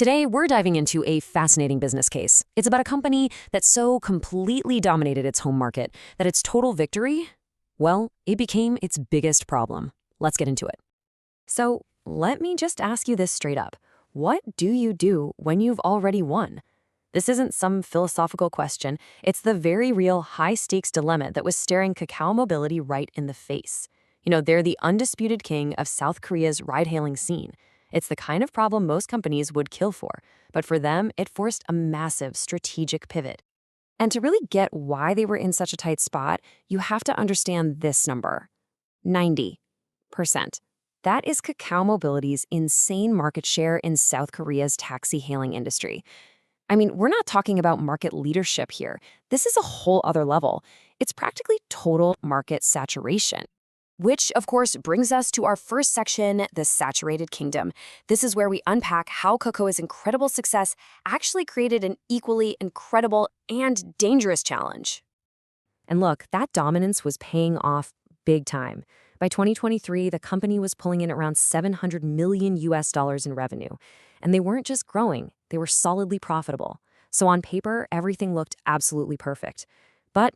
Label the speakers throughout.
Speaker 1: Today, we're diving into a fascinating business case. It's about a company that so completely dominated its home market that its total victory, well, it became its biggest problem. Let's get into it. So, let me just ask you this straight up. What do you do when you've already won? This isn't some philosophical question. It's the very real high-stakes dilemma that was staring Kakao Mobility right in the face. They're the undisputed king of South Korea's ride-hailing scene. It's the kind of problem most companies would kill for, but for them, it forced a massive strategic pivot. And to really get why they were in such a tight spot, you have to understand this number: 90%. That is Kakao Mobility's insane market share in South Korea's taxi-hailing industry. I mean, we're not talking about market leadership here. This is a whole other level. It's practically total market saturation. Which, of course, brings us to our first section, the saturated kingdom. This is where we unpack how Kakao's incredible success actually created an equally incredible and dangerous challenge. And look, that dominance was paying off big time. By 2023, the company was pulling in around $700 million in revenue. And they weren't just growing, they were solidly profitable. So on paper, everything looked absolutely perfect. But,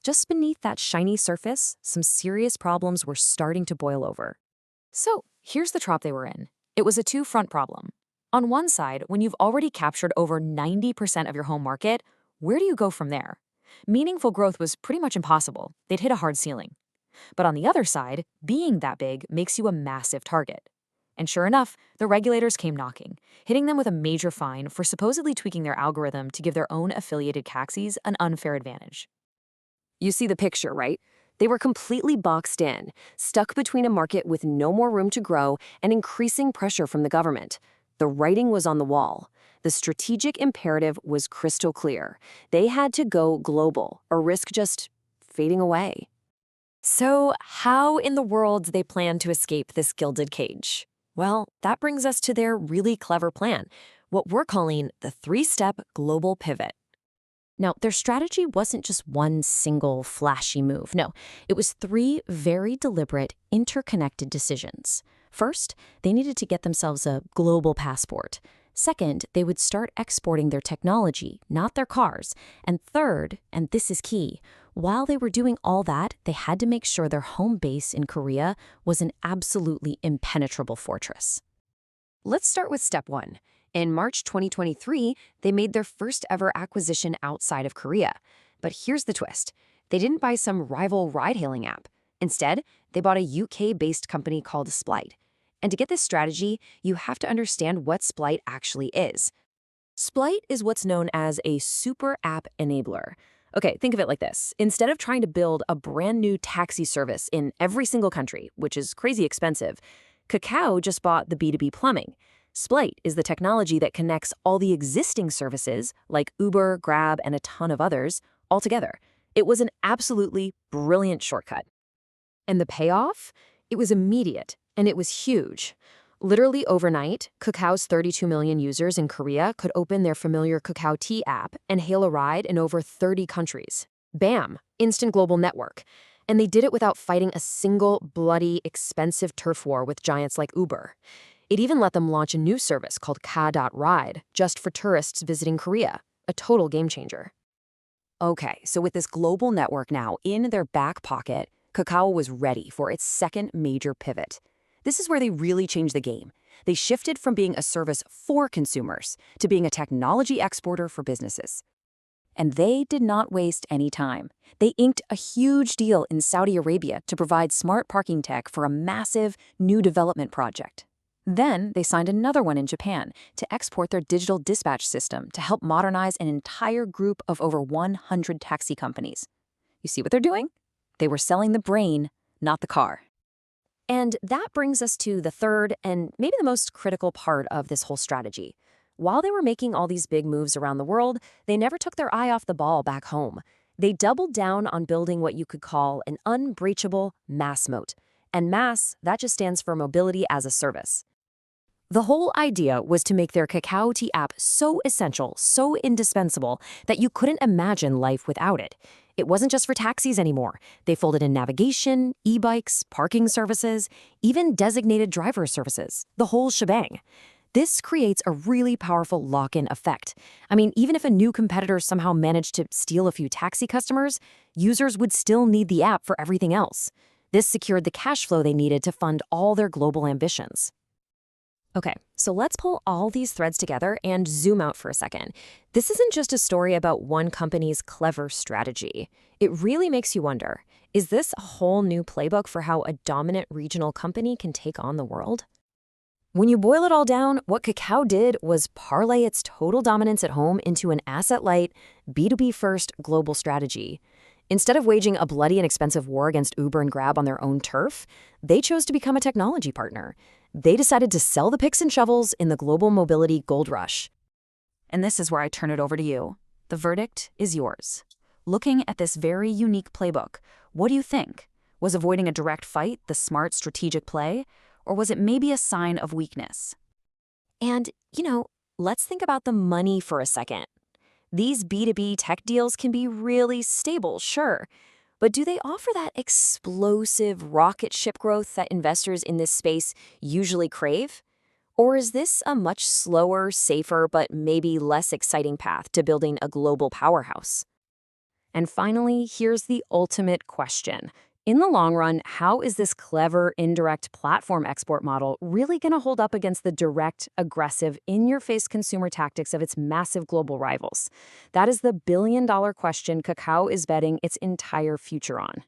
Speaker 1: just beneath that shiny surface, some serious problems were starting to boil over. So, here's the trap they were in. It was a two-front problem. On one side, when you've already captured over 90% of your home market, where do you go from there? Meaningful growth was pretty much impossible. They'd hit a hard ceiling. But on the other side, being that big makes you a massive target. And sure enough, the regulators came knocking, hitting them with a major fine for supposedly tweaking their algorithm to give their own affiliated taxis an unfair advantage. You see the picture, right? They were completely boxed in, stuck between a market with no more room to grow and increasing pressure from the government. The writing was on the wall. The strategic imperative was crystal clear. They had to go global or risk just fading away. So, how in the world do they plan to escape this gilded cage? Well, that brings us to their really clever plan, what we're calling the three-step global pivot. Now, their strategy wasn't just one single flashy move. No, it was three very deliberate, interconnected decisions. First, they needed to get themselves a global passport. Second, they would start exporting their technology, not their cars. And third, and this is key, while they were doing all that, they had to make sure their home base in Korea was an absolutely impenetrable fortress. Let's start with step one. In March 2023, they made their first ever acquisition outside of Korea. But here's the twist. They didn't buy some rival ride-hailing app. Instead, they bought a UK-based company called Splyt. And to get this strategy, you have to understand what Splyt actually is. Splyt is what's known as a super app enabler. Okay, think of it like this. Instead of trying to build a brand new taxi service in every single country, which is crazy expensive, Kakao just bought the B2B plumbing. Splyt is the technology that connects all the existing services, like Uber, Grab, and a ton of others, all together. It was an absolutely brilliant shortcut. And the payoff? It was immediate, and it was huge. Literally overnight, Kakao's 32 million users in Korea could open their familiar Kakao T app and hail a ride in over 30 countries. Bam! Instant global network. And they did it without fighting a single bloody, expensive turf war with giants like Uber. It even let them launch a new service called Ka.Ride, just for tourists visiting Korea. A total game changer. Okay, so with this global network now in their back pocket, Kakao was ready for its second major pivot. This is where they really changed the game. They shifted from being a service for consumers to being a technology exporter for businesses. And they did not waste any time. They inked a huge deal in Saudi Arabia to provide smart parking tech for a massive new development project. Then they signed another one in Japan to export their digital dispatch system to help modernize an entire group of over 100 taxi companies. You see what they're doing? They were selling the brain, not the car. And that brings us to the third and maybe the most critical part of this whole strategy. While they were making all these big moves around the world, they never took their eye off the ball back home. They doubled down on building what you could call an unbreachable mass moat. And mass, that just stands for mobility as a service. The whole idea was to make their Kakao T app so essential, so indispensable, that you couldn't imagine life without it. It wasn't just for taxis anymore. They folded in navigation, e-bikes, parking services, even designated driver services, the whole shebang. This creates a really powerful lock-in effect. I mean, even if a new competitor somehow managed to steal a few taxi customers, users would still need the app for everything else. This secured the cash flow they needed to fund all their global ambitions. Okay, so let's pull all these threads together and zoom out for a second. This isn't just a story about one company's clever strategy. It really makes you wonder, is this a whole new playbook for how a dominant regional company can take on the world? When you boil it all down, what Kakao did was parlay its total dominance at home into an asset-light, B2B-first global strategy. Instead of waging a bloody and expensive war against Uber and Grab on their own turf, they chose to become a technology partner. They decided to sell the picks and shovels in the global mobility gold rush. And this is where I turn it over to you. The verdict is yours. Looking at this very unique playbook, what do you think? Was avoiding a direct fight the smart strategic play? Or was it maybe a sign of weakness? And, let's think about the money for a second. These B2B tech deals can be really stable, sure, but do they offer that explosive rocket ship growth that investors in this space usually crave? Or is this a much slower, safer, but maybe less exciting path to building a global powerhouse? And finally, here's the ultimate question. In the long run, how is this clever, indirect platform export model really going to hold up against the direct, aggressive, in-your-face consumer tactics of its massive global rivals? That is the billion-dollar question Kakao is betting its entire future on.